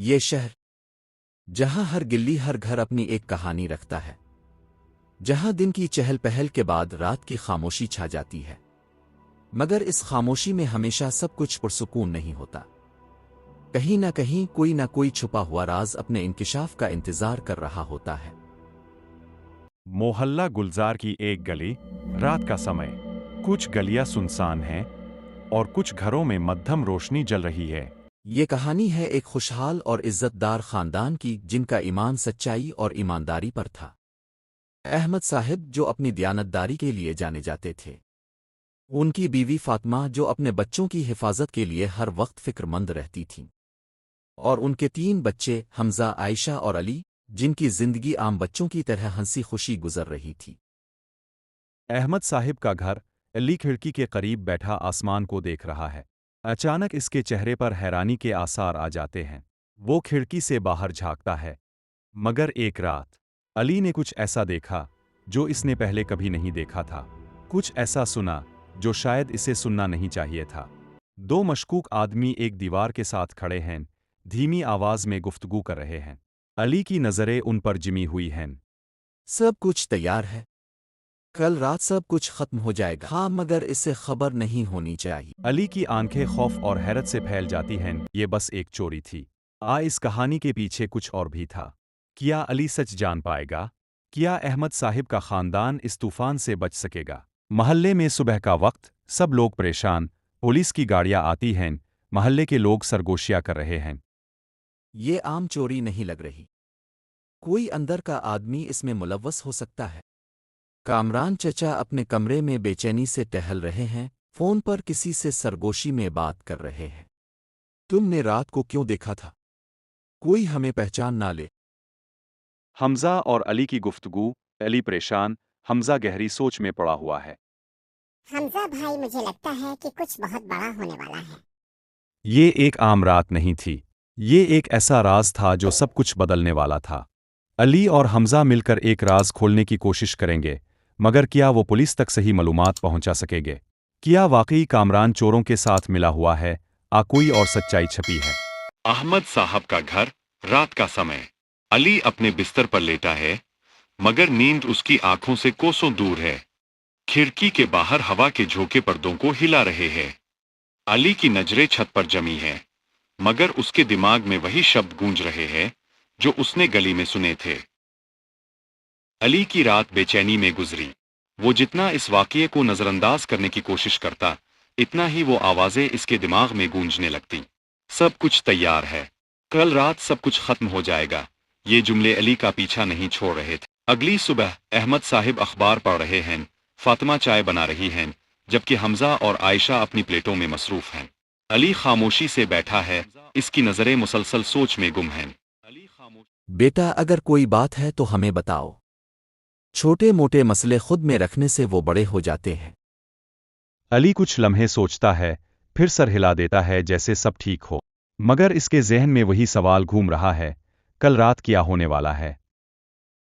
یہ شہر جہاں ہر گلی ہر گھر اپنی ایک کہانی رکھتا ہے، جہاں دن کی چہل پہل کے بعد رات کی خاموشی چھا جاتی ہے، مگر اس خاموشی میں ہمیشہ سب کچھ پرسکون نہیں ہوتا۔ کہیں نہ کوئی چھپا ہوا راز اپنے انکشاف کا انتظار کر رہا ہوتا ہے۔ محلہ گلزار کی ایک گلی، رات کا سمے، کچھ گلیاں سنسان ہیں اور کچھ گھروں میں مدھم روشنی جل رہی ہے۔ یہ کہانی ہے ایک خوشحال اور عزت دار خاندان کی، جن کا ایمان سچائی اور ایمانداری پر تھا۔ احمد صاحب جو اپنی دیانتداری کے لیے جانے جاتے تھے، ان کی بیوی فاطمہ جو اپنے بچوں کی حفاظت کے لیے ہر وقت فکر مند رہتی تھیں، اور ان کے 3 بچے حمزہ، عائشہ اور علی، جن کی زندگی عام بچوں کی طرح ہنسی خوشی گزر رہی تھی۔ احمد صاحب کا گھر علی کھڑکی کے قریب بیٹھا آسمان کو دیکھ رہا ہے۔ اچانک اس کے چہرے پر حیرانی کے آثار آ جاتے ہیں۔ وہ کھڑکی سے باہر جھانکتا ہے، مگر ایک رات علی نے کچھ ایسا دیکھا جو اس نے پہلے کبھی نہیں دیکھا تھا، کچھ ایسا سنا جو شاید اسے سننا نہیں چاہیے تھا۔ 2 مشکوک آدمی ایک دیوار کے ساتھ کھڑے ہیں، دھیمی آواز میں گفتگو کر رہے ہیں۔ علی کی نظریں ان پر جمی ہوئی ہیں۔ سب کچھ تیار ہے، کل رات سب کچھ ختم ہو جائے گا، ہاں مگر اسے خبر نہیں ہونی چاہیے۔ علی کی آنکھیں خوف اور حیرت سے پھیل جاتی ہیں، یہ بس ایک چوری تھی۔ اس کہانی کے پیچھے کچھ اور بھی تھا۔ کیا علی سچ جان پائے گا؟ کیا احمد صاحب کا خاندان اس طوفان سے بچ سکے گا؟ محلے میں صبح کا وقت، سب لوگ پریشان، پولیس کی گاڑیاں آتی ہیں، محلے کے لوگ سرگوشیاں کر رہے ہیں۔ یہ عام چوری نہیں لگ رہی، کوئی اندر کا آدمی اس میں ملوث ہو سکتا ہے۔ کامران چچا اپنے کمرے میں بے چینی سے ٹہل رہے ہیں، فون پر کسی سے سرگوشی میں بات کر رہے ہیں۔ تم نے رات کو کیوں دیکھا تھا؟ کوئی ہمیں پہچان نہ لے۔ حمزہ اور علی کی گفتگو۔ علی پریشان، حمزہ گہری سوچ میں پڑا ہوا ہے۔ حمزہ بھائی، مجھے لگتا ہے کہ کچھ بہت بڑا ہونے والا ہے۔ یہ ایک عام رات نہیں تھی، یہ ایک ایسا راز تھا جو سب کچھ بدلنے والا تھا۔ علی اور حمزہ مل کر ایک راز کھولنے کی کوشش کریں گے، مگر کیا وہ پولیس تک صحیح معلومات پہنچا سکیں گے؟ کیا واقعی کامران چوروں کے ساتھ ملا ہوا ہے، کوئی اور سچائی چھپی ہے؟ احمد صاحب کا گھر، رات کا سمے۔ علی اپنے بستر پر لیٹا ہے، مگر نیند اس کی آنکھوں سے کوسوں دور ہے۔ کھڑکی کے باہر ہوا کے جھونکے پردوں کو ہلا رہے ہیں۔ علی کی نظریں چھت پر جمی ہیں، مگر اس کے دماغ میں وہی شبد گونج رہے ہیں جو اس نے گلی میں سنے تھے۔ علی کی رات بے چینی میں گزری۔ وہ جتنا اس واقعے کو نظر انداز کرنے کی کوشش کرتا، اتنا ہی وہ آوازیں اس کے دماغ میں گونجنے لگتی۔ سب کچھ تیار ہے، کل رات سب کچھ ختم ہو جائے گا، یہ جملے علی کا پیچھا نہیں چھوڑ رہے تھے۔ اگلی صبح احمد صاحب اخبار پڑھ رہے ہیں، فاطمہ چائے بنا رہی ہیں، جبکہ حمزہ اور عائشہ اپنی پلیٹوں میں مصروف ہیں۔ علی خاموشی سے بیٹھا ہے، اس کی نظریں مسلسل سوچ میں گم ہیں۔ بیٹا، اگر کوئی بات ہے تو ہمیں بتاؤ، چھوٹے موٹے مسئلے خود میں رکھنے سے وہ بڑے ہو جاتے ہیں۔ علی کچھ لمحے سوچتا ہے، پھر سر ہلا دیتا ہے جیسے سب ٹھیک ہو، مگر اس کے ذہن میں وہی سوال گھوم رہا ہے، کل رات کیا ہونے والا ہے؟